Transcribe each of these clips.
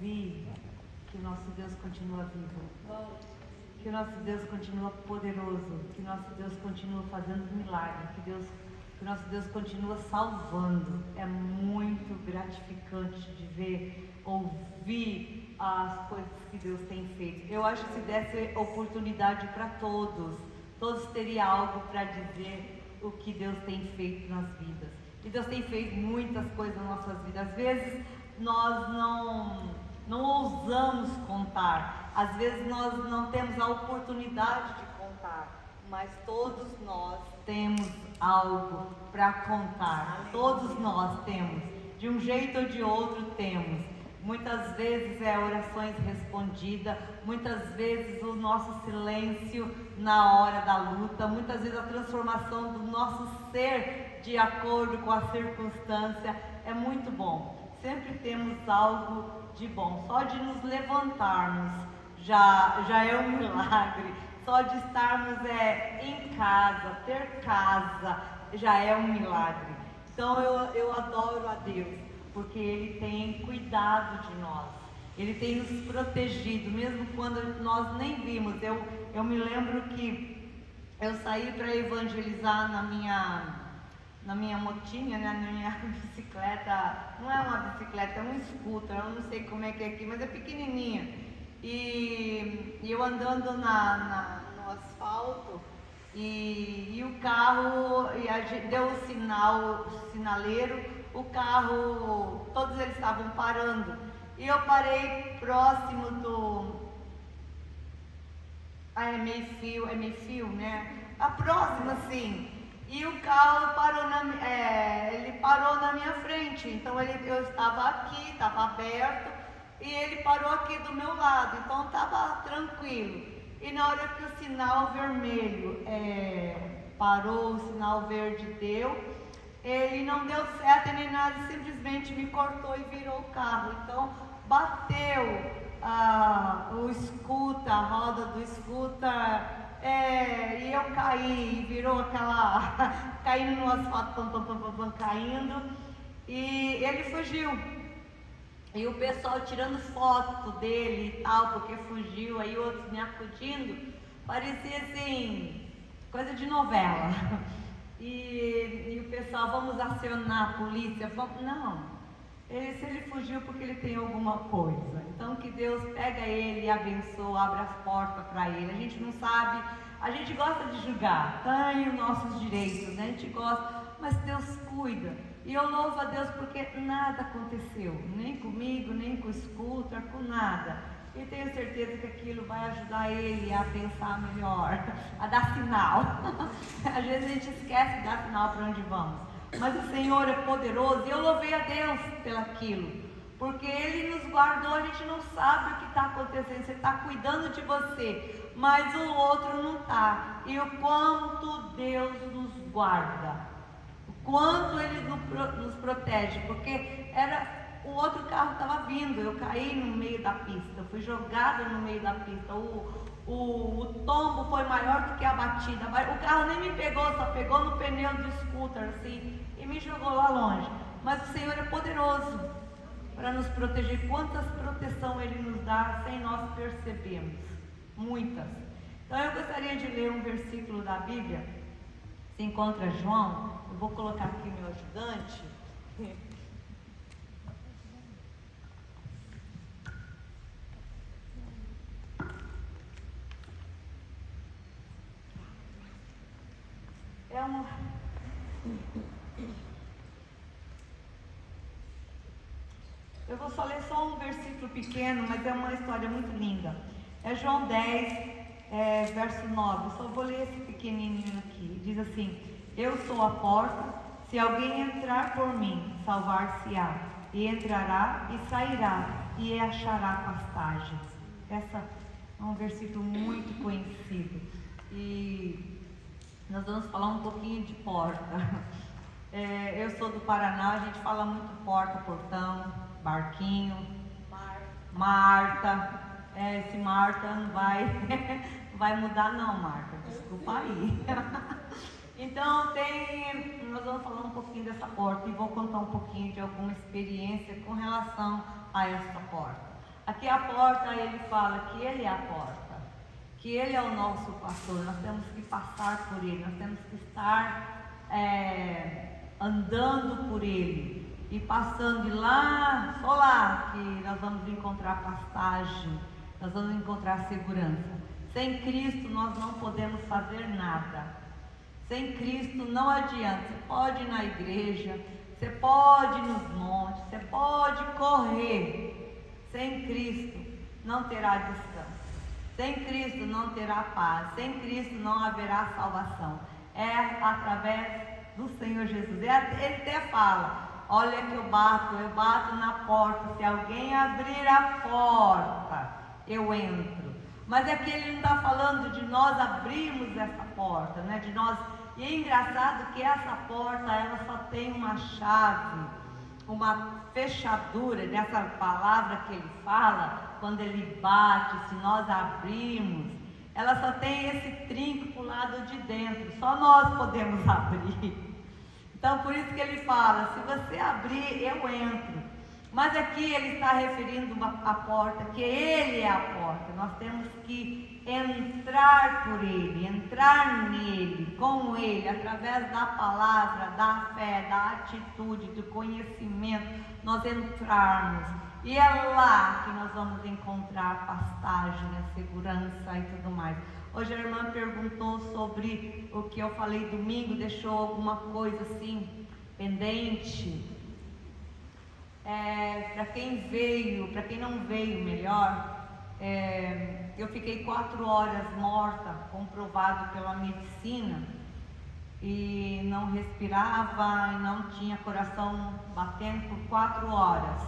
ouvir que o nosso Deus continua vivo, que o nosso Deus continua poderoso, que o nosso Deus continua fazendo milagre, que o nosso Deus continua salvando. É muito gratificante de ver, ouvir as coisas que Deus tem feito. Eu acho que se desse oportunidade para todos teriam algo para dizer o que Deus tem feito nas vidas. E Deus tem feito muitas coisas nas nossas vidas. Às vezes nós não ousamos contar, às vezes nós não temos a oportunidade de contar, mas todos nós temos algo para contar. Todos nós temos, de um jeito ou de outro temos. Muitas vezes é orações respondidas, muitas vezes o nosso silêncio na hora da luta, muitas vezes a transformação do nosso ser de acordo com a circunstância. É muito bom, sempre temos algo de bom. Só de nos levantarmos já é um milagre, só de estarmos em casa, ter casa, já é um milagre. Então eu adoro a Deus, porque Ele tem cuidado de nós, Ele tem nos protegido, mesmo quando nós nem vimos. Eu me lembro que eu saí para evangelizar na minha motinha, né, na minha bicicleta. Não é uma bicicleta, é um scooter, eu não sei como é que é aqui, mas é pequenininha. E eu andando no asfalto, e o carro, deu o sinal, o sinaleiro, o carro, todos eles estavam parando, e eu parei próximo do... é meio fio, né? A próxima, assim. E o carro parou ele parou na minha frente. Então eu estava aqui, estava aberto, e ele parou aqui do meu lado, então estava tranquilo. E na hora que o sinal vermelho parou, o sinal verde deu, ele não deu seta nem nada, simplesmente me cortou e virou o carro. Então bateu o scooter, a roda do scooter, e eu caí, virou aquela, caindo no asfalto, caindo, e ele fugiu. E o pessoal tirando foto dele e tal, porque fugiu, aí outros me acudindo, parecia assim, coisa de novela. E o pessoal, vamos acionar a polícia? Não, se ele fugiu porque ele tem alguma coisa. Então que Deus pega ele e abençoa, abre as portas para ele. A gente não sabe, a gente gosta de julgar, tem os nossos direitos, né? A gente gosta, mas Deus cuida. E eu louvo a Deus porque nada aconteceu, nem comigo, nem com o scooter, com nada. E tenho certeza que aquilo vai ajudar ele a pensar melhor, a dar sinal. Às vezes a gente esquece de dar sinal para onde vamos. Mas o Senhor é poderoso, e eu louvei a Deus pelaquilo, porque Ele nos guardou. A gente não sabe o que está acontecendo, você está cuidando de você, mas o outro não está. E o quanto Deus nos guarda, o quanto Ele nos protege, porque o outro carro estava vindo, eu caí no meio da pista, fui jogada no meio da pista, o tombo foi maior do que a batida, o carro nem me pegou, só pegou no pneu do scooter assim, e me jogou lá longe. Mas o Senhor é poderoso para nos proteger. Quantas proteção Ele nos dá sem nós percebermos, muitas. Então eu gostaria de ler um versículo da Bíblia, se encontra João. Eu vou colocar aqui meu ajudante. Eu vou só ler só um versículo pequeno, mas é uma história muito linda. É João 10, verso 9. Eu só vou ler esse pequenininho aqui. Diz assim: eu sou a porta, se alguém entrar por mim, salvar-se-á, e entrará e sairá, e achará pastagens. Essa é um versículo muito conhecido. E nós vamos falar um pouquinho de porta. Eu sou do Paraná, a gente fala muito porta, portão, barquinho, Marta. Esse Marta não vai mudar não, Marta, desculpa aí. Então nós vamos falar um pouquinho dessa porta e vou contar um pouquinho de alguma experiência com relação a essa porta. Aqui a porta, ele fala que ele é a porta, que ele é o nosso pastor. Nós temos que passar por ele, nós temos que estar andando por ele e passando de lá, só lá que nós vamos encontrar pastagem, nós vamos encontrar segurança. Sem Cristo nós não podemos fazer nada. Sem Cristo não adianta. Você pode ir na igreja, você pode ir nos montes, você pode correr. Sem Cristo não terá descanso. Sem Cristo não terá paz. Sem Cristo não haverá salvação. É através do Senhor Jesus. Ele até fala: olha que eu bato na porta. Se alguém abrir a porta, eu entro. Mas aqui ele não está falando de nós abrirmos essa porta, né? De nós. E é engraçado que essa porta, ela só tem uma chave, uma fechadura dessa palavra que ele fala, quando ele bate, se nós abrirmos, ela só tem esse trinco para o lado de dentro, só nós podemos abrir. Então por isso que ele fala: se você abrir, eu entro. Mas aqui ele está referindo a porta, que ele é a porta. Nós temos que entrar por ele, entrar nele, com ele, através da palavra, da fé, da atitude, do conhecimento, nós entrarmos. E é lá que nós vamos encontrar pastagem, a segurança e tudo mais. Hoje a irmã perguntou sobre o que eu falei domingo, deixou alguma coisa assim pendente. Para quem veio, para quem não veio, melhor, eu fiquei 4 horas morta, comprovado pela medicina, e não respirava e não tinha coração batendo por 4 horas.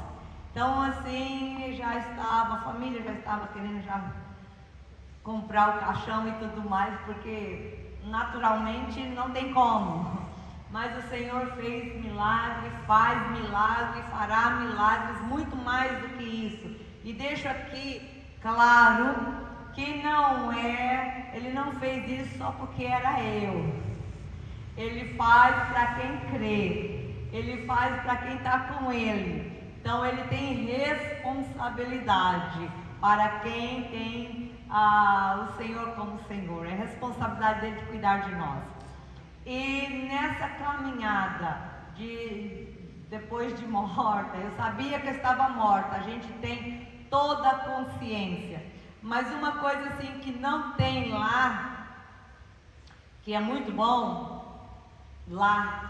Então assim, já estava, a família já estava querendo já comprar o caixão e tudo mais, porque naturalmente não tem como. Mas o Senhor fez milagre, faz milagre, fará milagres, muito mais do que isso. E deixo aqui claro que Ele não fez isso só porque era eu. Ele faz para quem crê, Ele faz para quem está com Ele. Então Ele tem responsabilidade para quem tem o Senhor como Senhor. É responsabilidade dele de cuidar de nós. E nessa caminhada depois de morta, eu sabia que eu estava morta, a gente tem toda a consciência, mas uma coisa assim que não tem lá, que é muito bom,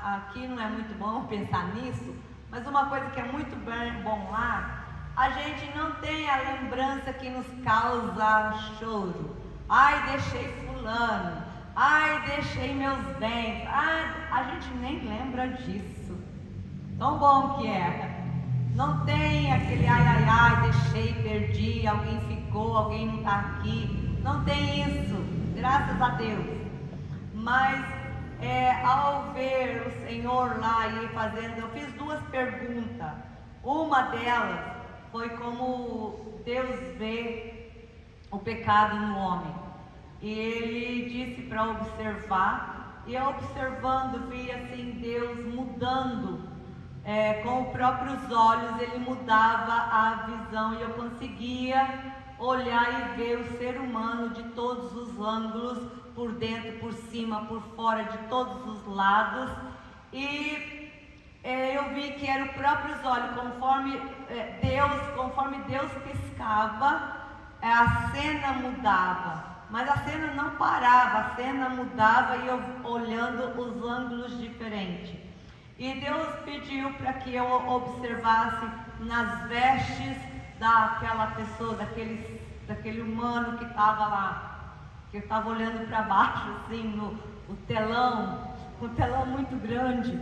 aqui não é muito bom pensar nisso, mas uma coisa que é muito bom lá, a gente não tem a lembrança que nos causa choro. Ai, deixei fulano. Ai, deixei meus bens. Ai, a gente nem lembra disso. Tão bom que é. Não tem aquele ai, deixei, perdi, alguém ficou, alguém não está aqui. Não tem isso, graças a Deus. Mas ao ver o Senhor lá e fazendo, eu fiz 2 perguntas. Uma delas foi como Deus vê o pecado no homem. E ele disse para observar, e eu observando, vi assim Deus mudando, com os próprios olhos, ele mudava a visão, e eu conseguia olhar e ver o ser humano de todos os ângulos, por dentro, por cima, por fora, de todos os lados, e eu vi que eram os próprios olhos, conforme Deus piscava, a cena mudava. Mas a cena não parava, a cena mudava e eu olhando os ângulos diferentes. E Deus pediu para que eu observasse nas vestes daquela pessoa, daquele humano que estava lá. Que eu estava olhando para baixo, assim, no telão, um telão muito grande.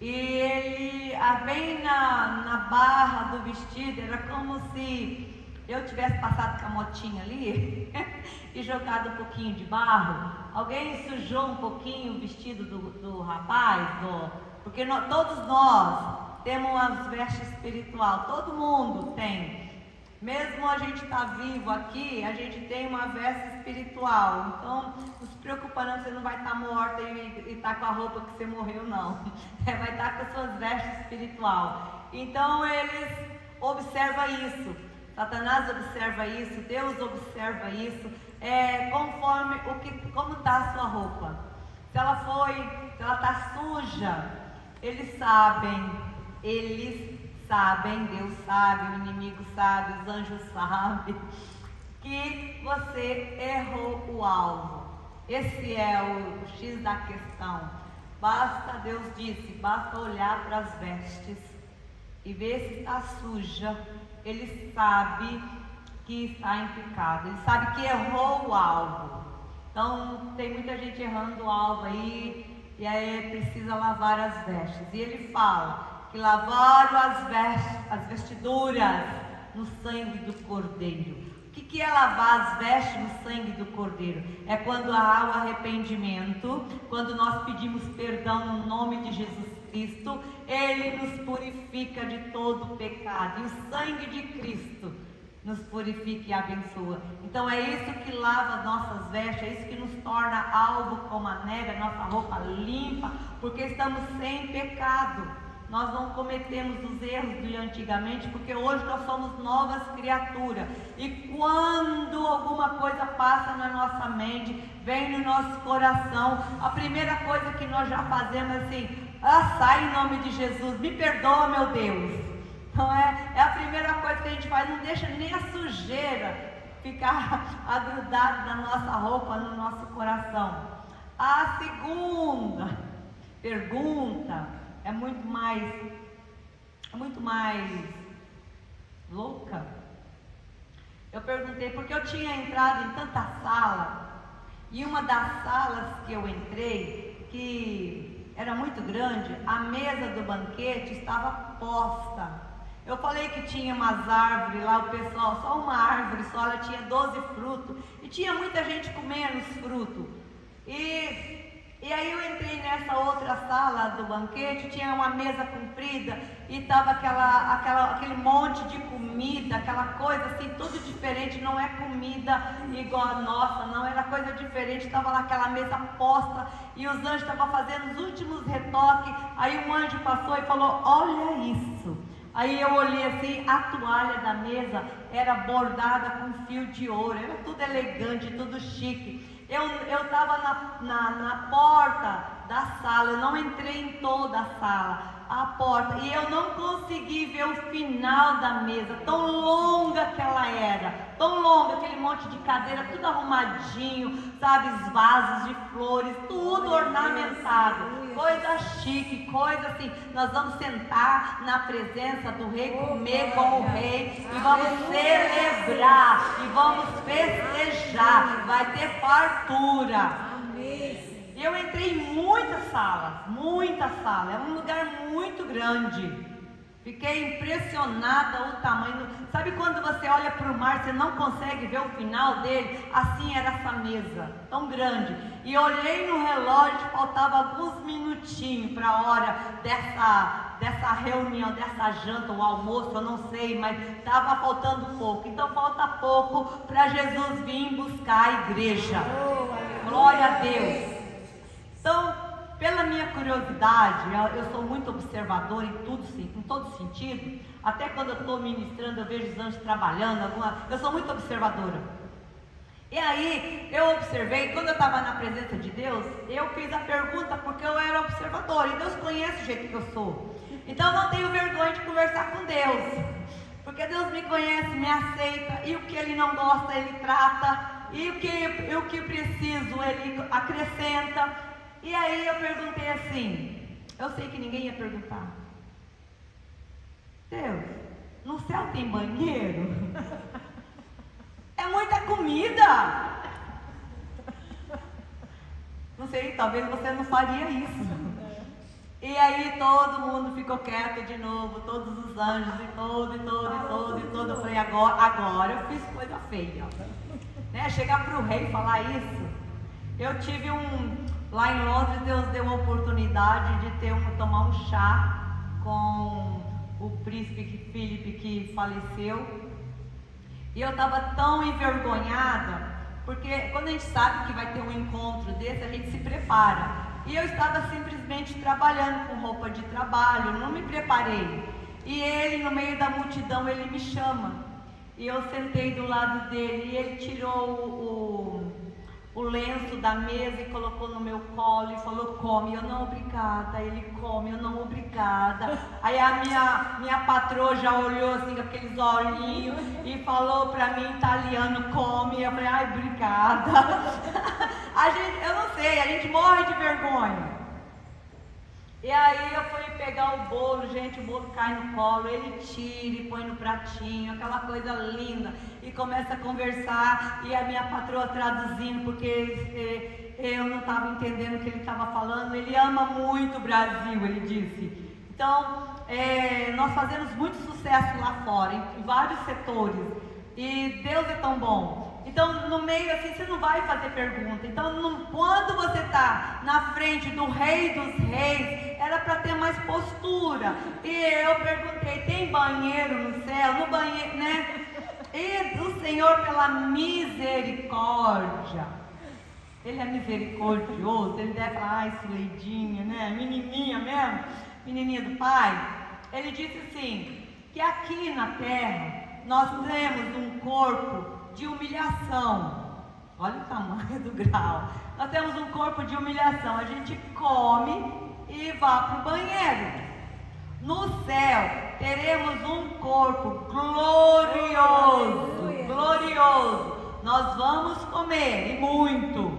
E ele, bem na barra do vestido, era como se eu tivesse passado com a motinha ali e jogado um pouquinho de barro. Alguém sujou um pouquinho o vestido do rapaz, porque todos nós temos as vestes espiritual, todo mundo tem. Mesmo a gente está vivo aqui, a gente tem uma veste espiritual. Então, não se preocupa não, você não vai estar morta e estar com a roupa que você morreu, não. Vai estar com as suas vestes espiritual. Então, eles observa isso. Satanás observa isso, Deus observa isso, conforme como está a sua roupa. Se ela está suja, eles sabem, Deus sabe, o inimigo sabe, os anjos sabem, que você errou o alvo. Esse é o X da questão. Deus disse, basta olhar para as vestes e ver se está suja. Ele sabe que está em pecado, ele sabe que errou o alvo. Então tem muita gente errando o alvo aí, e aí precisa lavar as vestes. E ele fala que lavaram as vestiduras no sangue do Cordeiro. O que é lavar as vestes no sangue do Cordeiro? É quando há o arrependimento, quando nós pedimos perdão no nome de Jesus Cristo, Ele nos purifica de todo pecado, e o sangue de Cristo nos purifica e abençoa. Então é isso que lava as nossas vestes, é isso que nos torna alvo como a neve, a nossa roupa limpa, porque estamos sem pecado. Nós não cometemos os erros de antigamente, porque hoje nós somos novas criaturas. E quando alguma coisa passa na nossa mente, vem no nosso coração, a primeira coisa que nós já fazemos é assim: sai em nome de Jesus, me perdoa, meu Deus. Então é a primeira coisa que a gente faz, não deixa nem a sujeira ficar agrudada na nossa roupa, no nosso coração. A segunda pergunta é muito mais louca. Eu perguntei porque eu tinha entrado em tanta sala, e uma das salas que eu entrei, que era muito grande, a mesa do banquete estava posta. Eu falei que tinha umas árvores lá, o pessoal, só uma árvore só, ela tinha 12 frutos, e tinha muita gente comendo os frutos. E aí eu entrei nessa outra sala do banquete, tinha uma mesa comprida, e estava aquele monte de comida, aquela coisa assim, tudo diferente, não é comida igual a nossa, não, era coisa diferente. Estava lá aquela mesa posta, e os anjos estavam fazendo os últimos retoques. Aí um anjo passou e falou: olha isso. Aí eu olhei assim, a toalha da mesa era bordada com fio de ouro, era tudo elegante, tudo chique. Eu estava na porta da sala, eu não entrei em toda a sala, a porta, e eu não consegui ver o final da mesa, tão longa que ela era, tão longa, aquele monte de cadeira, tudo arrumadinho, sabe, os vasos de flores, tudo ornamentado, coisa chique, coisa assim. Nós vamos sentar na presença do rei, comer com o rei, e vamos celebrar, e vamos festejar, vai ter fartura. E eu entrei em muita sala, é um lugar muito grande. Fiquei impressionada o tamanho. Sabe quando você olha para o mar, você não consegue ver o final dele? Assim era essa mesa, tão grande. E olhei no relógio, faltava alguns minutinhos para a hora dessa reunião, dessa janta, ou almoço, eu não sei, mas estava faltando pouco. Então falta pouco para Jesus vir buscar a igreja. Glória a Deus. Então, pela minha curiosidade, eu sou muito observadora em todo sentido. Até quando eu estou ministrando, eu vejo os anjos trabalhando, eu sou muito observadora. E aí, eu observei, quando eu estava na presença de Deus, eu fiz a pergunta porque eu era observadora, e Deus conhece o jeito que eu sou. Então, eu não tenho vergonha de conversar com Deus, porque Deus me conhece, me aceita, e o que Ele não gosta, Ele trata, e o que preciso, Ele acrescenta. E aí eu perguntei assim, eu sei que ninguém ia perguntar: Deus, no céu tem banheiro? É muita comida. Não sei, talvez você não faria isso. E aí todo mundo ficou quieto de novo, todos os anjos, e todo. Eu falei: agora eu fiz coisa feia, né? Chegar para o rei e falar isso. Eu tive lá em Londres, Deus deu uma oportunidade de tomar um chá com o príncipe Filipe, que faleceu. E eu estava tão envergonhada, porque quando a gente sabe que vai ter um encontro desse, a gente se prepara. E eu estava simplesmente trabalhando com roupa de trabalho, não me preparei. E ele, no meio da multidão, ele me chama. E eu sentei do lado dele e ele tirou o lenço da mesa e colocou no meu colo e falou: come. Eu: não, obrigada. Ele: come. Eu: não, obrigada. Aí a minha patroa já olhou assim com aqueles olhinhos e falou pra mim em italiano: come. Eu falei: ai, obrigada. Eu não sei, a gente morre de vergonha. E aí eu fui pegar o bolo, gente, o bolo cai no colo, ele tira e põe no pratinho, aquela coisa linda, e começa a conversar, e a minha patroa traduzindo, porque eu não estava entendendo o que ele estava falando. Ele ama muito o Brasil, ele disse. Então, nós fazemos muito sucesso lá fora, em vários setores, e Deus é tão bom. Então, no meio assim, você não vai fazer pergunta. Então, quando você está na frente do Rei dos Reis, era para ter mais postura. E eu perguntei: tem banheiro no céu? No banheiro, né? E o Senhor, pela misericórdia, Ele é misericordioso. Ele deve falar: ai, Suleidinha, né? Menininha mesmo, menininha do Pai. Ele disse assim, que aqui na terra, nós temos um corpo de humilhação. Olha o tamanho do grau. Nós temos um corpo de humilhação. A gente come e vai para o banheiro. No céu teremos um corpo glorioso, glorioso. Nós vamos comer, e muito,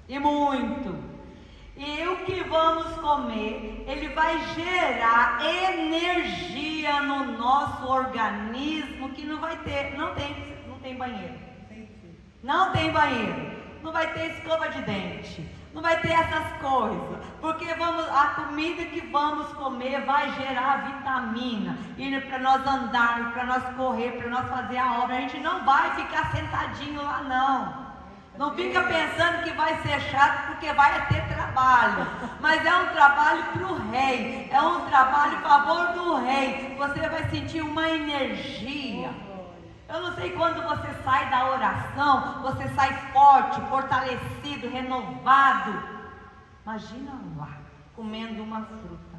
e muito. E o que vamos comer, ele vai gerar energia no nosso organismo, que não vai ter, não tem banheiro, não tem banheiro, não vai ter escova de dente, não vai ter essas coisas, porque a comida que vamos comer vai gerar vitamina, e para nós andarmos, para nós correr, para nós fazer a obra. A gente não vai ficar sentadinho lá, não fica pensando que vai ser chato, porque vai ter trabalho, mas é um trabalho para o rei, é um trabalho em favor do rei. Você vai sentir uma energia. Eu não sei, quando você sai da oração, você sai forte, fortalecido, renovado. Imagina lá, comendo uma fruta.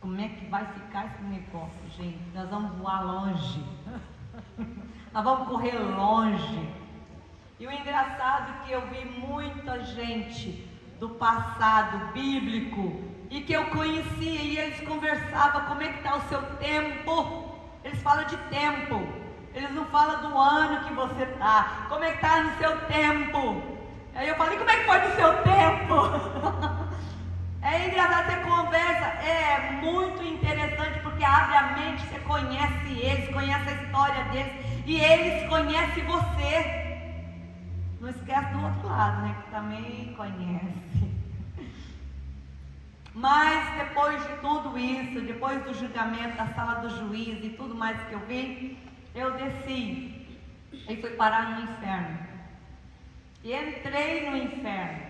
Como é que vai ficar esse negócio, gente? Nós vamos voar longe. Nós vamos correr longe. E o engraçado é que eu vi muita gente do passado bíblico e que eu conhecia, e eles conversavam: como é que está o seu tempo? Eles falam de tempo, eles não falam do ano que você está. Como é que está no seu tempo? Aí eu falei: como é que foi no seu tempo? É engraçado, você conversa, é muito interessante, porque abre a mente, você conhece eles, conhece a história deles, e eles conhecem você. Não esquece do outro lado, né, que também conhece. Mas depois de tudo isso, depois do julgamento, da sala do juiz e tudo mais que eu vi, eu desci e fui parar no inferno. E entrei no inferno.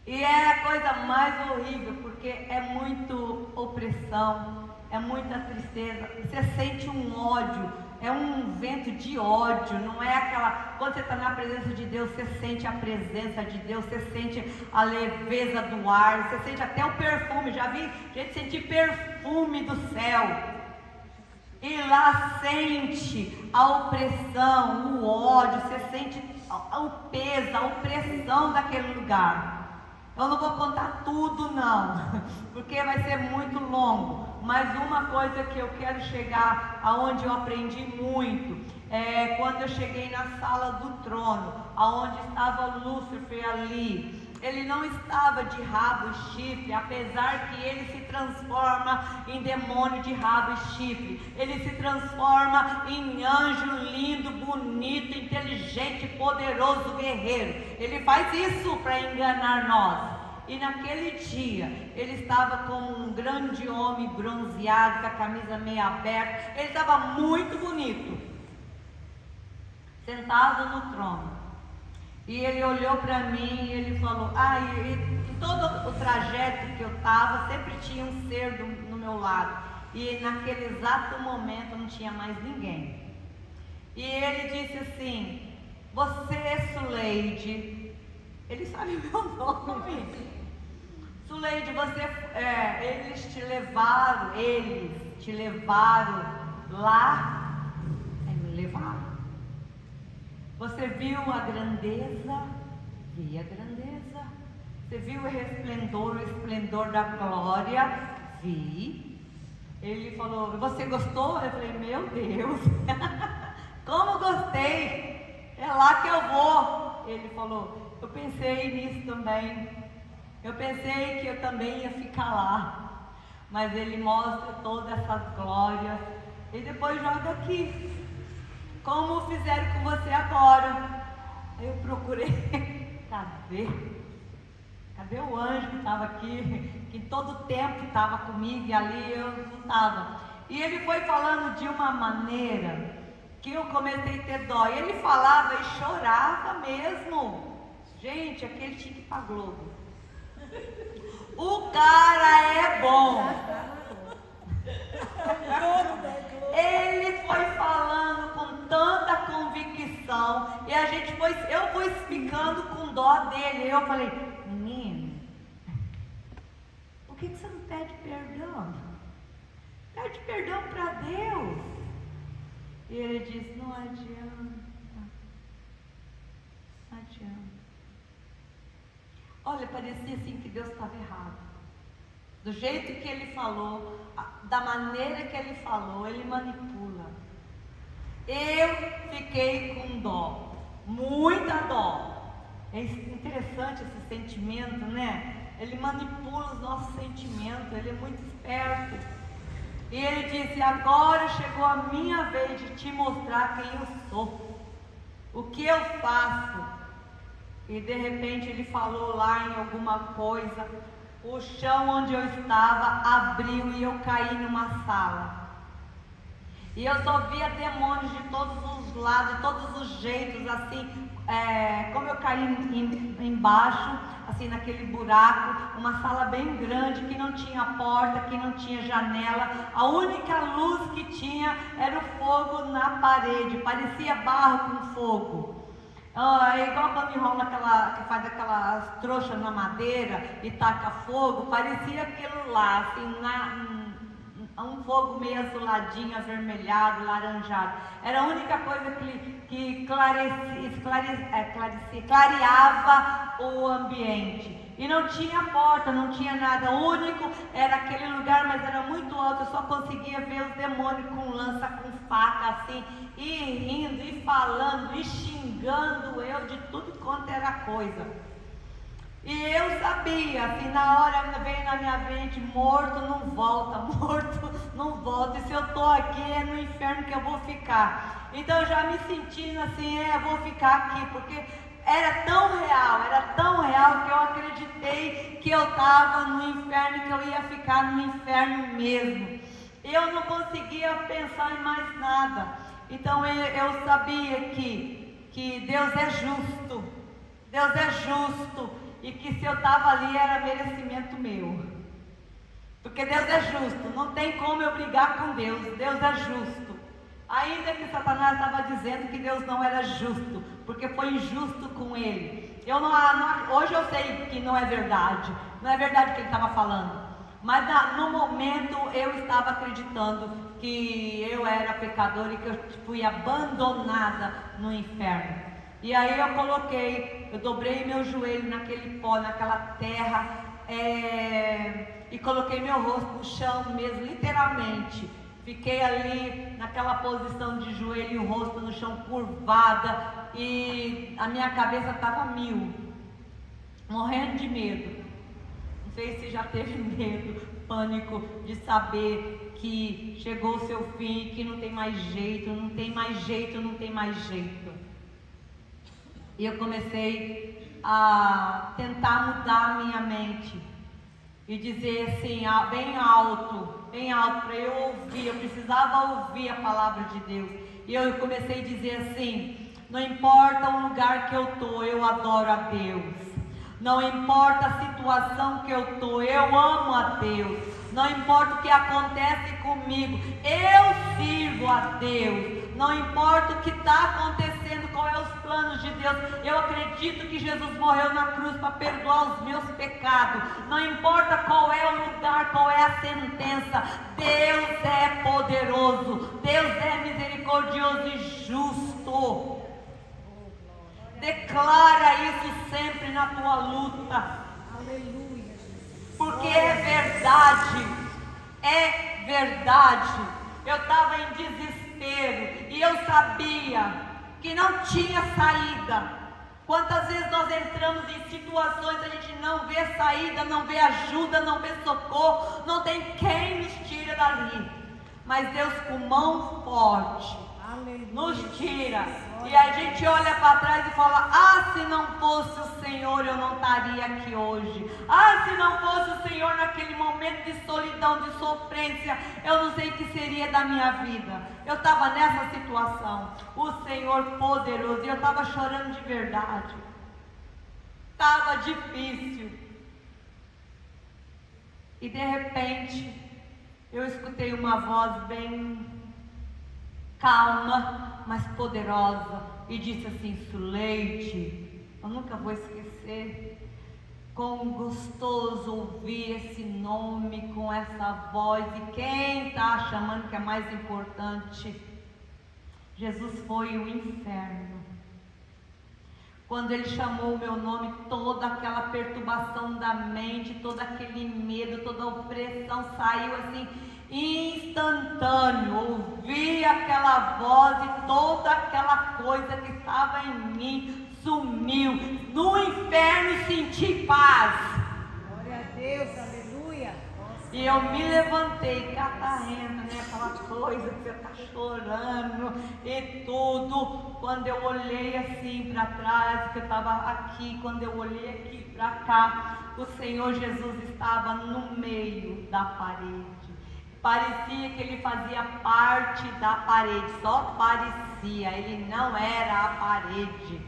E é a coisa mais horrível, porque é muita opressão, é muita tristeza. Você sente um ódio, é um vento de ódio, não é aquela... Quando você está na presença de Deus, você sente a presença de Deus, você sente a leveza do ar, você sente até o perfume. Já vi gente sentir perfume do céu. E lá sente a opressão, o ódio, você sente o peso, a opressão daquele lugar. Eu não vou contar tudo não, porque vai ser muito longo. Mas uma coisa que eu quero chegar, aonde eu aprendi muito, é quando eu cheguei na sala do trono, aonde estava Lúcifer ali. Ele não estava de rabo e chifre, apesar que ele se transforma em demônio de rabo e chifre. Ele se transforma em anjo lindo, bonito, inteligente, poderoso, guerreiro. Ele faz isso para enganar nós. E naquele dia, ele estava como um grande homem bronzeado, com a camisa meio aberta. Ele estava muito bonito, sentado no trono. E ele olhou para mim e ele falou: em todo o trajeto que eu estava, sempre tinha um ser no meu lado. E naquele exato momento não tinha mais ninguém. E ele disse assim: você, Suleide, ele sabe o meu nome. Suleide, eles te levaram lá, me levaram. Você viu a grandeza? Vi a grandeza. Você viu o esplendor da glória? Vi. Ele falou, você gostou? Eu falei, meu Deus, como gostei, é lá que eu vou. Ele falou, eu pensei nisso também, eu pensei que eu também ia ficar lá, mas ele mostra todas essas glórias e depois joga aqui, como fizeram com você agora. Aí eu procurei, cadê o anjo que estava aqui, que todo o tempo estava comigo e ali eu não estava. E ele foi falando de uma maneira que eu comecei a ter dó. E ele falava e chorava mesmo. Gente, aquele tinha que ir para Globo. O cara é bom. Ele foi falando com tanta convicção e eu fui ficando com dó dele. Eu falei, menino, por que você não pede perdão? Pede perdão para Deus. E ele disse, não adianta. Não adianta. Olha, parecia assim que Deus estava errado. Do jeito que ele falou, da maneira que ele falou, ele manipula. Eu fiquei com dó, muita dó. É interessante esse sentimento, né? Ele manipula os nossos sentimentos, ele é muito esperto. E ele disse, agora chegou a minha vez de te mostrar quem eu sou, o que eu faço. E de repente ele falou lá em alguma coisa, o chão onde eu estava abriu e eu caí numa sala. E eu só via demônios de todos os lados, de todos os jeitos, assim, como eu caí embaixo, assim, naquele buraco, uma sala bem grande, que não tinha porta, que não tinha janela, a única luz que tinha era o fogo na parede, parecia barro com fogo. É igual quando enrola que faz aquelas trouxas na madeira e taca fogo, parecia aquilo lá, assim, um fogo meio azuladinho, avermelhado, laranjado. Era a única coisa que clareava o ambiente. E não tinha porta, não tinha nada. O único era aquele lugar, mas era muito alto. Eu só conseguia ver os demônios com lança, com faca, assim, e rindo, e falando, e xingando eu de tudo quanto era coisa. E eu sabia, assim, na hora veio na minha mente, morto não volta, morto não volta. E se eu estou aqui é no inferno que eu vou ficar. Então eu já me sentindo assim, eu vou ficar aqui, porque era tão real que eu acreditei que eu estava no inferno, que eu ia ficar no inferno mesmo. Eu não conseguia pensar em mais nada. Então eu sabia que Deus é justo. Deus é justo. E que se eu estava ali era merecimento meu. Porque Deus é justo. Não tem como eu brigar com Deus. Deus é justo. Ainda que Satanás estava dizendo que Deus não era justo, porque foi injusto com ele. Hoje eu sei que não é verdade. Não é verdade o que ele estava falando. Mas no momento eu estava acreditando que eu era pecadora e que eu fui abandonada no inferno. E aí eu dobrei meu joelho naquele pó, naquela terra, e coloquei meu rosto no chão mesmo, literalmente. Fiquei ali naquela posição de joelho e o rosto no chão curvada, e a minha cabeça estava mil, morrendo de medo. Não sei se já teve medo, pânico de saber que chegou o seu fim, que não tem mais jeito, não tem mais jeito, não tem mais jeito. E eu comecei a tentar mudar a minha mente e dizer assim, bem alto para eu ouvir. Eu precisava ouvir a palavra de Deus. E eu comecei a dizer assim, não importa o lugar que eu estou, eu adoro a Deus. Não importa a situação que eu estou, eu amo a Deus. não importa o que acontece comigo, eu sirvo a Deus. Não importa o que está acontecendo, qual é os planos de Deus, eu acredito que Jesus morreu na cruz para perdoar os meus pecados. Não importa qual é o lugar, qual é a sentença, Deus é poderoso, Deus é misericordioso e justo. Declara isso sempre na tua luta. Aleluia. Porque é verdade. É verdade. Eu estava em desespero e eu sabia que não tinha saída. Quantas vezes nós entramos em situações, a gente não vê saída, não vê ajuda, não vê socorro, não tem quem nos tire dali. Mas Deus, com mão forte, nos tira. E a gente olha para trás e fala: ah, se não fosse o Senhor, eu não estaria aqui hoje. Ah, se não fosse o Senhor naquele momento de solidão, de sofrência, eu não sei o que seria da minha vida. Eu estava nessa situação. O Senhor poderoso, e eu estava chorando de verdade. Estava difícil. E de repente, eu escutei uma voz bem calma, mas poderosa, e disse assim: Suleide. Eu nunca vou esquecer quão gostoso ouvir esse nome com essa voz. E quem está chamando, que é mais importante, Jesus foi o inferno. Quando ele chamou o meu nome, toda aquela perturbação da mente, todo aquele medo, toda a opressão saiu assim instantâneo. Ouvi aquela voz e toda aquela coisa que estava em mim sumiu. No inferno senti paz. Glória a Deus, aleluia. E eu me levantei, catarrenta, né? Aquela coisa que você está chorando e tudo. Quando eu olhei assim para trás, que eu estava aqui, quando eu olhei aqui para cá, o Senhor Jesus estava no meio da parede. Parecia que ele fazia parte da parede, só parecia, ele não era a parede,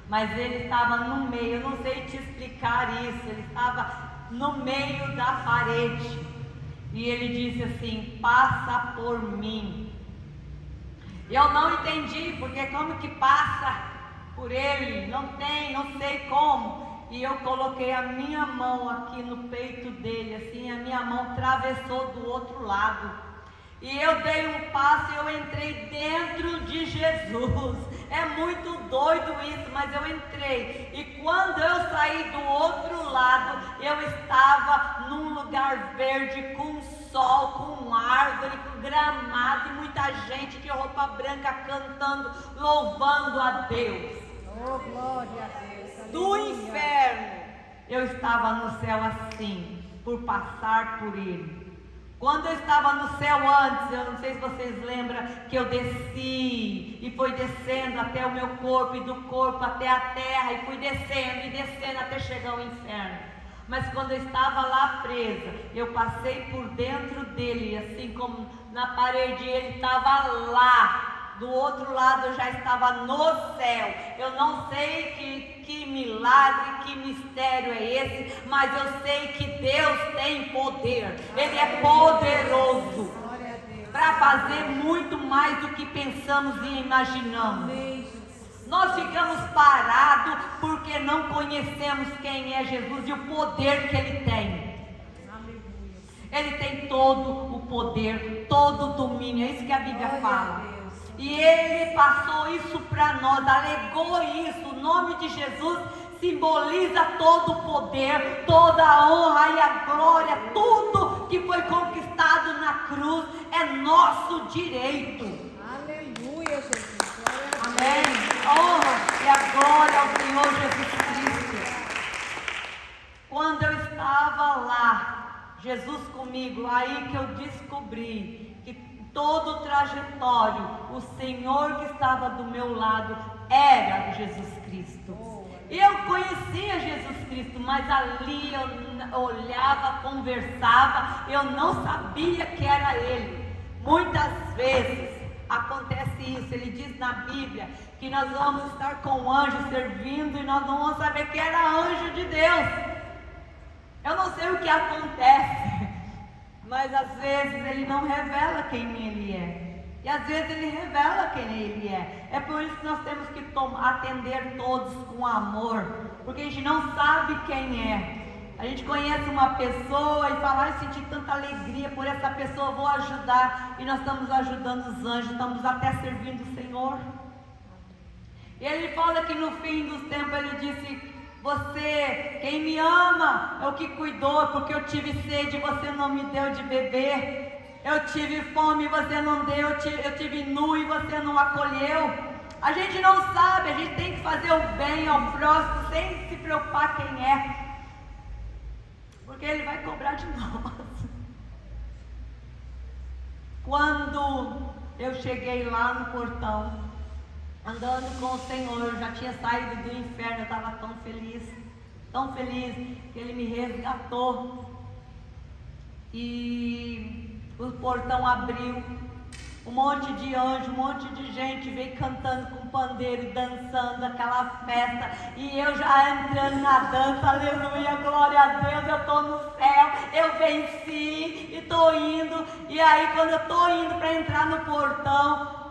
mas ele estava no meio. Eu não sei te explicar isso, ele estava no meio da parede, e ele disse assim: passa por mim. Eu não entendi, porque como que passa por ele? Não tem, não sei como. E eu coloquei a minha mão aqui no peito dele, assim, a minha mão atravessou do outro lado. E eu dei um passo e eu entrei dentro de Jesus. É muito doido isso, mas eu entrei. E quando eu saí do outro lado, eu estava num lugar verde, com sol, com árvore, com gramado, e muita gente de roupa branca cantando, louvando a Deus. Oh, glória a Deus. Do inferno, eu estava no céu assim, por passar por ele. Quando eu estava no céu antes, eu não sei se vocês lembram, que eu desci e foi descendo até o meu corpo, e do corpo até a terra, e fui descendo e descendo até chegar ao inferno. Mas quando eu estava lá presa, eu passei por dentro dele, assim como na parede, ele estava lá. Do outro lado eu já estava no céu. Eu não sei que milagre, que mistério é esse, mas eu sei que Deus tem poder. Ele é poderoso para fazer muito mais do que pensamos e imaginamos. Nós ficamos parados porque não conhecemos quem é Jesus e o poder que Ele tem. Ele tem todo o poder, todo o domínio. É isso que a Bíblia fala. E Ele passou isso para nós, alegou isso. O nome de Jesus simboliza todo o poder, toda a honra e a glória. Tudo que foi conquistado na cruz é nosso direito. Aleluia, Jesus. Amém. A honra e a glória ao Senhor Jesus Cristo. Quando eu estava lá, Jesus comigo, aí que eu descobri que todo o trajetório, o Senhor que estava do meu lado era Jesus Cristo. E eu conhecia Jesus Cristo, mas ali eu olhava, conversava, eu não sabia que era Ele. Muitas vezes acontece isso. Ele diz na Bíblia que nós vamos estar com o anjo servindo e nós não vamos saber que era anjo de Deus. Eu não sei o que acontece, Mas às vezes ele não revela quem ele é. E às vezes ele revela quem ele é. É por isso que nós temos que atender todos com amor. Porque a gente não sabe quem é. A gente conhece uma pessoa e fala, ai, senti tanta alegria por essa pessoa, vou ajudar. E nós estamos ajudando os anjos, estamos até servindo o Senhor. E ele fala que no fim dos tempos ele disse, você, quem me ama, é o que cuidou, porque eu tive sede e você não me deu de beber. Eu tive fome e você não deu, eu tive nu e você não acolheu. A gente não sabe, a gente tem que fazer o bem ao próximo sem se preocupar quem é. Porque ele vai cobrar de nós. Quando eu cheguei lá no portão, andando com o Senhor, eu já tinha saído do inferno, eu estava tão feliz que Ele me resgatou. E o portão abriu, um monte de anjo, um monte de gente veio cantando com pandeiro, dançando aquela festa, e eu já entrando na dança, aleluia, glória a Deus, eu estou no céu, eu venci e estou indo. E aí quando eu estou indo para entrar no portão,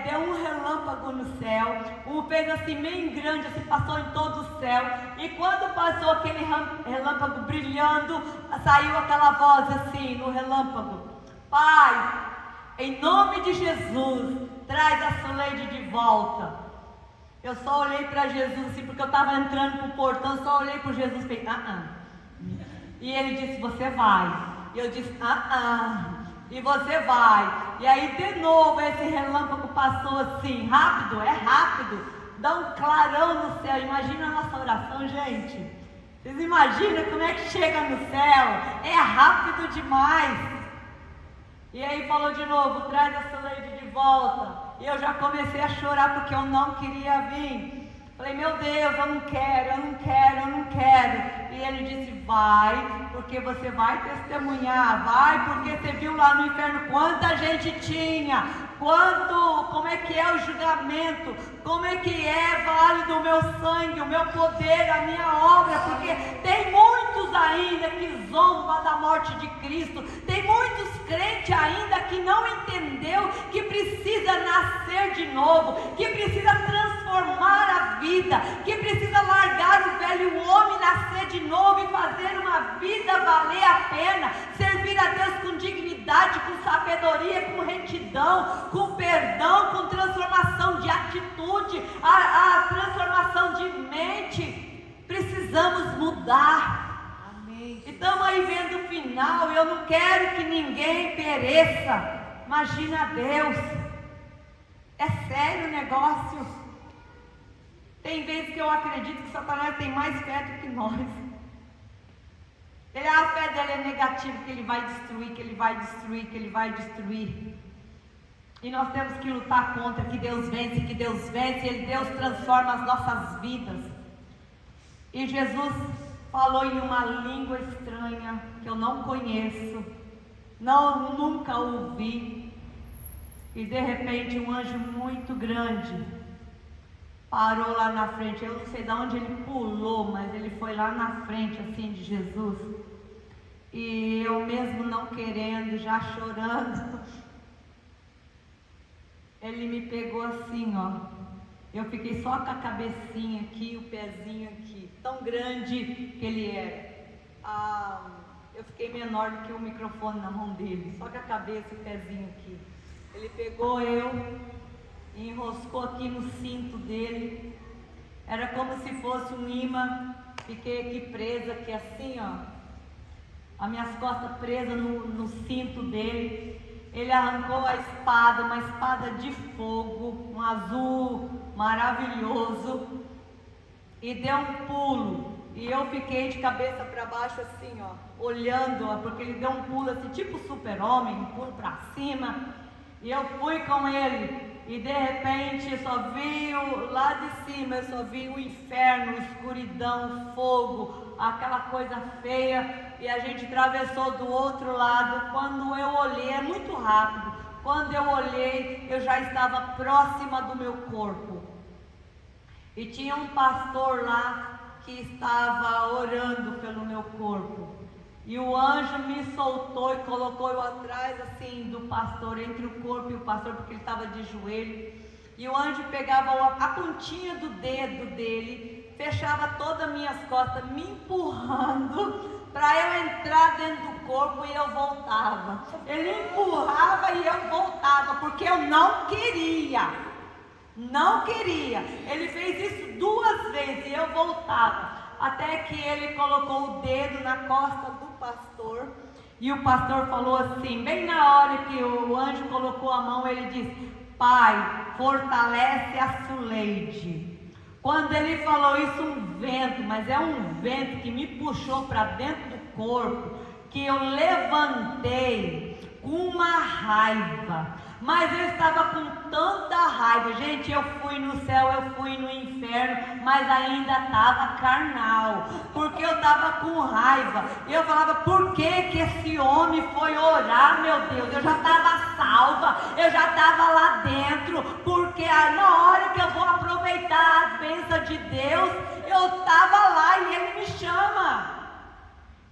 deu um relâmpago no céu, fez assim meio grande, assim, passou em todo o céu, e quando passou aquele relâmpago brilhando, saiu aquela voz assim no relâmpago: Pai, em nome de Jesus, traz a Soleide de volta. Eu só olhei para Jesus assim, porque eu estava entrando para o portão, só olhei para Jesus e falei, E ele disse, você vai. E eu disse, e você vai. E aí de novo esse relâmpago passou assim, rápido, é rápido, dá um clarão no céu. Imagina a nossa oração, gente. Vocês imaginam como é que chega no céu? É rápido demais. E aí falou de novo, traz a Soleide de volta. E eu já comecei a chorar porque eu não queria vir. Falei, meu Deus, eu não quero. E ele disse, vai, porque você vai testemunhar. Vai, porque você viu lá no inferno quanta gente tinha. Como é que é o julgamento, como é que é válido o meu sangue, o meu poder, a minha obra, porque tem muitos ainda que zombam da morte de Cristo, tem muitos crentes ainda que não entendeu que precisa nascer de novo, que precisa transformar a vida, que precisa largar o velho homem, nascer de novo e fazer uma vida valer a pena, servir a Deus com dignidade, com sabedoria, com retidão, com perdão, com transformação de atitude, a transformação de mente. Precisamos mudar. Amém. E estamos aí vendo o final. Eu não quero que ninguém pereça. Imagina Deus. É sério o negócio. Tem vezes que eu acredito que Satanás tem mais fé do que nós. A fé dele é negativa, que ele vai destruir. E nós temos que lutar contra, que Deus vence, Deus transforma as nossas vidas. E Jesus falou em uma língua estranha, que eu não conheço, nunca ouvi. E de repente um anjo muito grande parou lá na frente. Eu não sei de onde ele pulou, mas ele foi lá na frente assim de Jesus. E eu mesmo não querendo, já chorando, ele me pegou assim, ó. Eu fiquei só com a cabecinha aqui, o pezinho aqui, tão grande que ele era. Eu fiquei menor do que o microfone na mão dele, só com a cabeça e o pezinho aqui. Ele pegou eu e enroscou aqui no cinto dele. Era como se fosse um imã. Fiquei aqui presa, aqui assim, ó. As minhas costas presas no cinto dele. Ele arrancou a espada, uma espada de fogo, um azul maravilhoso, e deu um pulo. E eu fiquei de cabeça para baixo assim, ó, olhando, ó, porque ele deu um pulo assim, tipo super-homem, um pulo para cima. E eu fui com ele. E de repente eu só vi lá de cima, eu só vi o inferno, escuridão, fogo, aquela coisa feia. E a gente atravessou do outro lado. Quando eu olhei, é muito rápido. Quando eu olhei, eu já estava próxima do meu corpo. E tinha um pastor lá que estava orando pelo meu corpo. E o anjo me soltou e colocou eu atrás assim do pastor, entre o corpo e o pastor, porque ele estava de joelho. E o anjo pegava a pontinha do dedo dele, fechava todas as minhas costas, me empurrando para eu entrar dentro do corpo, e eu voltava. Ele empurrava e eu voltava, porque eu não queria. Não queria. Ele fez isso 2 vezes e eu voltava. Até que ele colocou o dedo na costa do pastor. E o pastor falou assim, bem na hora que o anjo colocou a mão, ele disse: Pai, fortalece a Suleide. Quando ele falou isso, um vento, mas é um vento que me puxou para dentro do corpo, que eu levantei com uma raiva. Mas eu estava com tanta raiva, gente, eu fui no céu, eu fui no inferno, mas ainda estava carnal, porque eu estava com raiva. Eu falava, por que esse homem foi orar, meu Deus? Eu já estava salva, eu já estava lá dentro, porque na hora que eu vou aproveitar as bênçãos de Deus, eu estava lá e Ele me chama.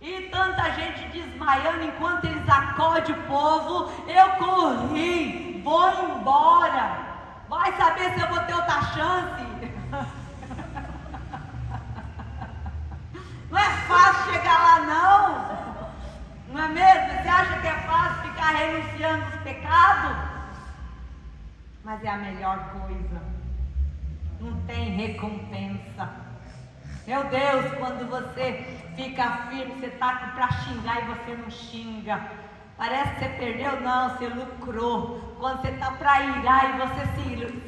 E tanta gente desmaiando enquanto eles acodem o povo, eu corri, vou embora. Vai saber se eu vou ter outra chance. Não é fácil chegar lá não. Não é mesmo? Você acha que é fácil ficar renunciando os pecados? Mas é a melhor coisa. Não tem recompensa. Meu Deus, quando você fica firme, você está para xingar e você não xinga. Parece que você perdeu, não, você lucrou. Quando você está para irar e você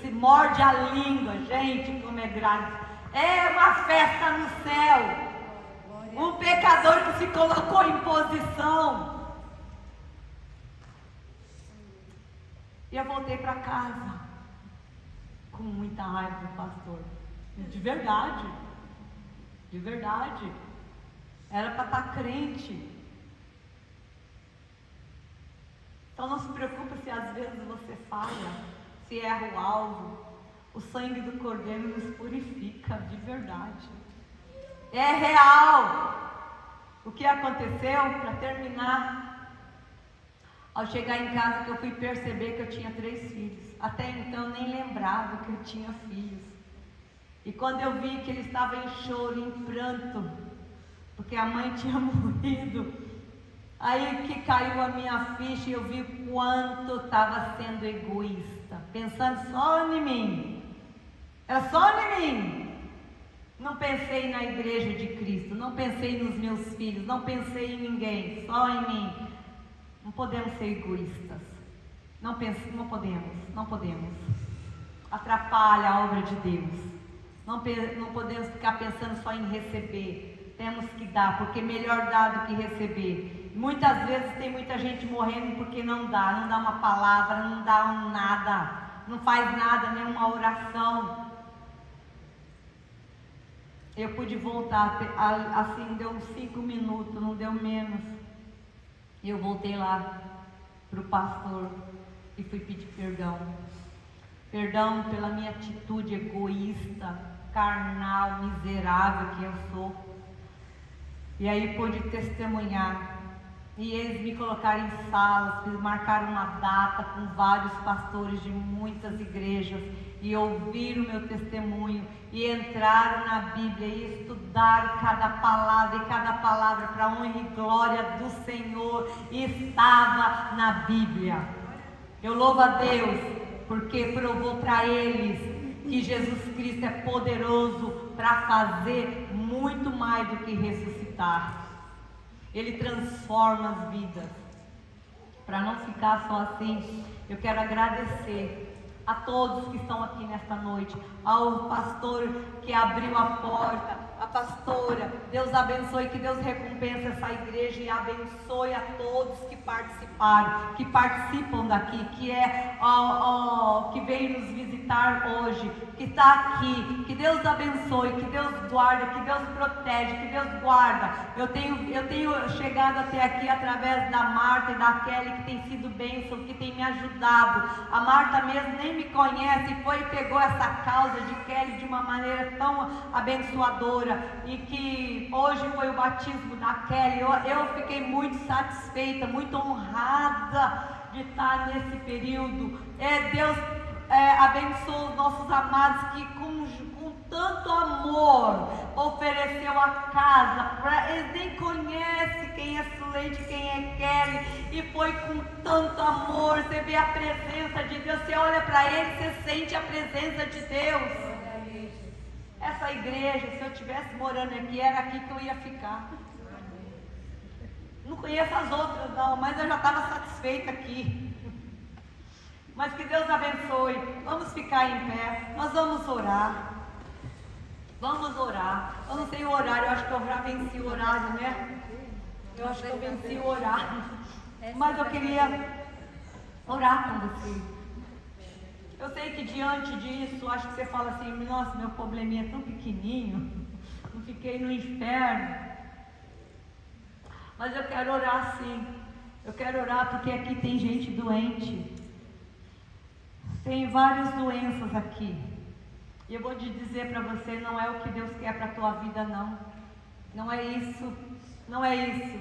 se morde a língua, gente, como é grave. É uma festa no céu. Um pecador que se colocou em posição. E eu voltei para casa com muita raiva do pastor. De verdade. De verdade. Era para estar crente. Então não se preocupe se às vezes você falha, se erra o alvo. O sangue do Cordeiro nos purifica de verdade. É real. O que aconteceu, para terminar, ao chegar em casa que eu fui perceber que eu tinha 3 filhos. Até então eu nem lembrava que eu tinha filhos. E quando eu vi que ele estava em choro, em pranto, porque a mãe tinha morrido, aí que caiu a minha ficha e eu vi quanto estava sendo egoísta, pensando só em mim. Era só em mim. Não pensei na igreja de Cristo, não pensei nos meus filhos, não pensei em ninguém, só em mim. Não podemos ser egoístas. Não podemos. Atrapalha a obra de Deus. Não podemos ficar pensando só em receber. Temos que dar, porque é melhor dar do que receber. Muitas vezes tem muita gente morrendo porque não dá uma palavra, não dá nada, não faz nada, nenhuma oração. Eu pude voltar, assim deu uns 5 minutos, não deu menos. Eu voltei lá para o pastor e fui pedir perdão. Perdão pela minha atitude egoísta, carnal, miserável que eu sou. E aí pude testemunhar. E eles me colocaram em salas, marcaram uma data com vários pastores de muitas igrejas e ouviram o meu testemunho e entraram na Bíblia e estudaram cada palavra, e cada palavra para honra e glória do Senhor estava na Bíblia. Eu louvo a Deus porque provou para eles que Jesus Cristo é poderoso para fazer muito mais do que ressuscitar. Ele transforma as vidas. Para não ficar só assim, eu quero agradecer a todos que estão aqui nesta noite, ao pastor que abriu a porta, a pastora. Deus abençoe, que Deus recompense essa igreja e abençoe a todos que participaram, que participam daqui, que veio nos visitar hoje, que está aqui. Que Deus abençoe, que Deus guarda, que Deus protege, que Deus guarda. Eu tenho chegado até aqui através da Marta e da Kelly, que tem sido bênção, que tem me ajudado. A Marta mesmo nem me conhece, foi e pegou essa causa de Kelly de uma maneira tão abençoadora. pastora, e que hoje foi o batismo da Kelly. Eu fiquei muito satisfeita, muito honrada de estar nesse período. Deus abençoou os nossos amados que com tanto amor ofereceu a casa. Eles nem conhecem quem é Suleide, quem é Kelly, e foi com tanto amor. Você vê a presença de Deus, você olha para ele, você sente a presença de Deus. Essa igreja, se eu estivesse morando aqui, era aqui que eu ia ficar. Não conheço as outras não, mas eu já estava satisfeita aqui. Mas que Deus abençoe. Vamos ficar em pé, nós vamos orar. Vamos orar. Eu não sei o horário, eu acho que eu já venci o horário, né? Eu acho que eu venci o horário. Mas eu queria orar com você. Eu sei que diante disso, acho que você fala assim, nossa, meu probleminha é tão pequenininho, não fiquei no inferno. Mas eu quero orar sim. Eu quero orar porque aqui tem gente doente. Tem várias doenças aqui. E eu vou te dizer para você, não é o que Deus quer para a tua vida, não. Não é isso. Não é isso.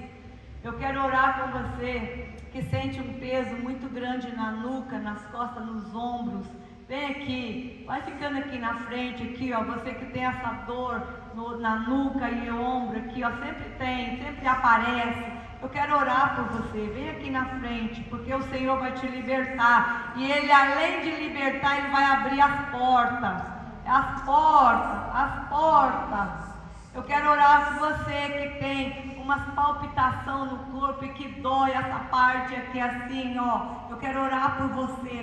Eu quero orar com você que sente um peso muito grande na nuca, nas costas, nos ombros. Vem aqui, vai ficando aqui na frente, aqui, ó, você que tem essa dor na nuca e ombro, aqui, ó, sempre tem, sempre aparece. Eu quero orar por você, vem aqui na frente, porque o Senhor vai te libertar. E Ele, além de libertar, Ele vai abrir as portas. As portas, as portas. Eu quero orar por você que tem umas palpitação no corpo e que dói essa parte aqui assim, ó. Eu quero orar por você.